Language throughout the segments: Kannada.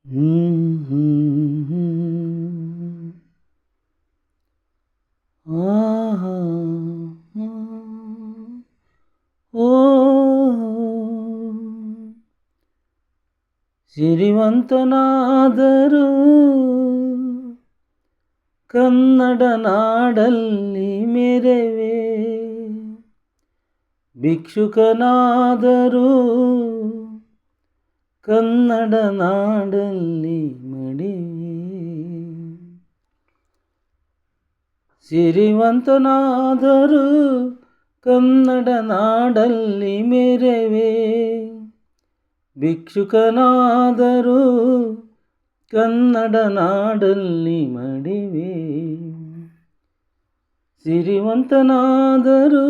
ಹ್ಮ್ ಹ್ಮ್ ಹ್ಮ್. ಆಹಾ, ಓ ಸಿರಿವಂತನಾದರೂ ಕನ್ನಡ ನಾಡಲ್ಲಿ ಮೆರೆವೆ, ಭಿಕ್ಷುಕನಾದರೂ ಕನ್ನಡ ನಾಡಲ್ಲಿ ಮಡಿವೆ. ಸಿರಿವಂತನಾದರೂ ಕನ್ನಡ ನಾಡಲ್ಲಿ ಮೆರೆವೆ, ಭಿಕ್ಷುಕನಾದರೂ ಕನ್ನಡ ನಾಡಲ್ಲಿ ಮಡಿವೆ. ಸಿರಿವಂತನಾದರೂ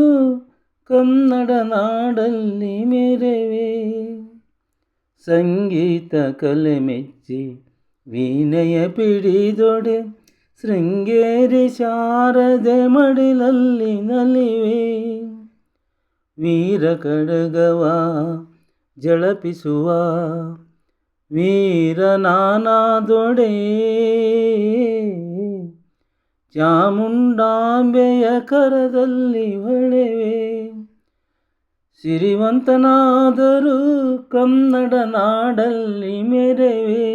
ಕನ್ನಡ ನಾಡಲ್ಲಿ ಮೆರೆವೆ, ಸಂಗೀತ ಕಲೆ ಮೆಚ್ಚಿ ವೀಣೆಯ ಪಿಡಿದೊಡೆ ಶೃಂಗೇರಿ ಶಾರದೆ ಮಡಿಲಲ್ಲಿ ನಲಿವೆ. ವೀರ ಖಡ್ಗವ ಝಳಪಿಸುವ ವೀರ ನಾನಾದೊಡೆ, ಚಾಮುಂಡಾಂಬೆಯ ಕರದಲ್ಲಿ ಹೊಳೆವೆ. ಸಿರಿವಂತನಾದರೂ ಕನ್ನಡ ನಾಡಲ್ಲಿ ಮೆರೆವೆ,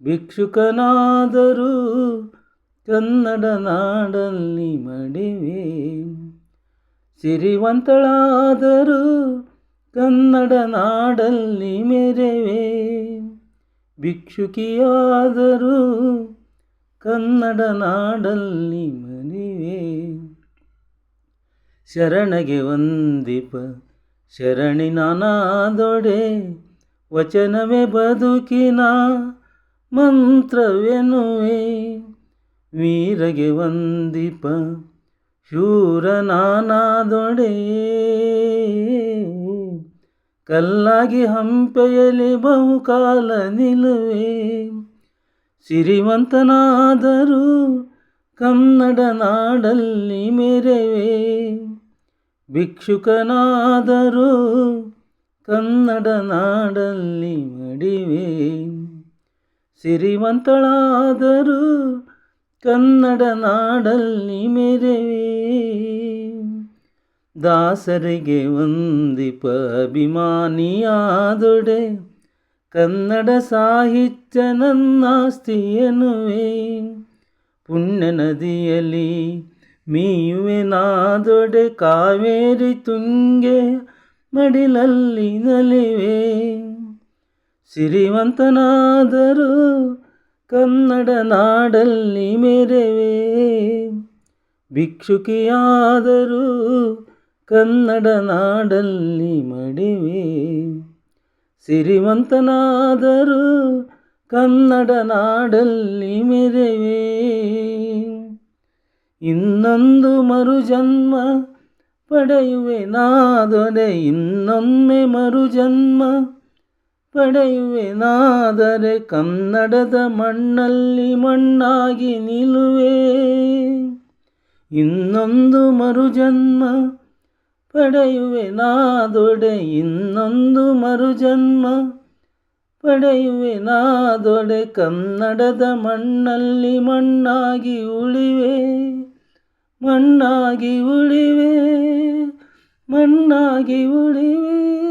ಭಿಕ್ಷುಕನಾದರೂ ಕನ್ನಡ ನಾಡಲ್ಲಿ ಮಡಿವೆ. ಸಿರಿವಂತಳಾದರೂ ಕನ್ನಡ ನಾಡಲ್ಲಿ ಮೆರೆವೆ, ಭಿಕ್ಷುಕಿಯಾದರೂ ಕನ್ನಡ ನಾಡಲ್ಲಿ ಮಡಿವೆ. ಶರಣಗೆ ವಂದಿಪ ಶರಣಿ ನಾನಾದೊಡೆ, ವಚನವೇ ಬದುಕಿನ ಮಂತ್ರವೆನುವೆ. ವೀರಗೆ ವಂದಿಪ ಶೂರ ನಾನಾದೊಡೆ, ಕಲ್ಲಾಗಿ ಹಂಪೆಯಲಿ ಬಹುಕಾಲ ನಿಲುವೆ. ಸಿರಿವಂತನಾದರೂ ಕನ್ನಡ ನಾಡಲ್ಲಿ ಮೆರೆವೆ, ಭಿಕ್ಷುಕನಾದರೂ ಕನ್ನಡ ನಾಡಲ್ಲಿ ಮಡಿವೆ. ಸಿರಿವಂತಳಾದರೂ ಕನ್ನಡ ನಾಡಲ್ಲಿ ಮೆರೆವೆ, ದಾಸರಿಗೆ ವಂದಿಪ ಅಭಿಮಾನಿಯಾದೊಡೆ, ಕನ್ನಡ ಸಾಹಿತ್ಯ ನನ್ನಾಸ್ತಿ ಎನ್ನುವೆ. ಪುಣ್ಯ ನದಿಯಲ್ಲಿ ಮೀಯುವೆ ನಾದೊಡೆ, ಕಾವೇರಿ ತುಂಗೆ ಮಡಿಲಲ್ಲಿ ನಲಿವೆ. ಸಿರಿವಂತನಾದರೂ ಕನ್ನಡ ನಾಡಲ್ಲಿ ಮೆರೆವೆ, ಭಿಕ್ಷುಕಿಯಾದರೂ ಕನ್ನಡ ನಾಡಲ್ಲಿ ಮಡಿವೆ. ಸಿರಿವಂತನಾದರೂ ಕನ್ನಡ ನಾಡಲ್ಲಿ ಮೆರೆವೆ. ಇನ್ನೊಂದು ಮರುಜನ್ಮ ಪಡೆಯುವೆ ನಾದೊಡೆ, ಇನ್ನೊಮ್ಮೆ ಮರುಜನ್ಮ ಪಡೆಯುವೆ ನಾದರೆ ಕನ್ನಡದ ಮಣ್ಣಲ್ಲಿ ಮಣ್ಣಾಗಿ ನಿಲ್ಲುವೆ. ಇನ್ನೊಂದು ಮರುಜನ್ಮ ಪಡೆಯುವೆ ನಾದೊಡೆ, ಇನ್ನೊಂದು ಮರುಜನ್ಮ ಪಡೆಯುವೆ ನಾದೊಡೆ, ಕನ್ನಡದ ಮಣ್ಣಲ್ಲಿ ಮಣ್ಣಾಗಿ ಉಳಿವೆ, ಮಣ್ಣಾಗಿ ಉಳಿವೆ, ಮಣ್ಣಾಗಿ ಉಳಿವೆ.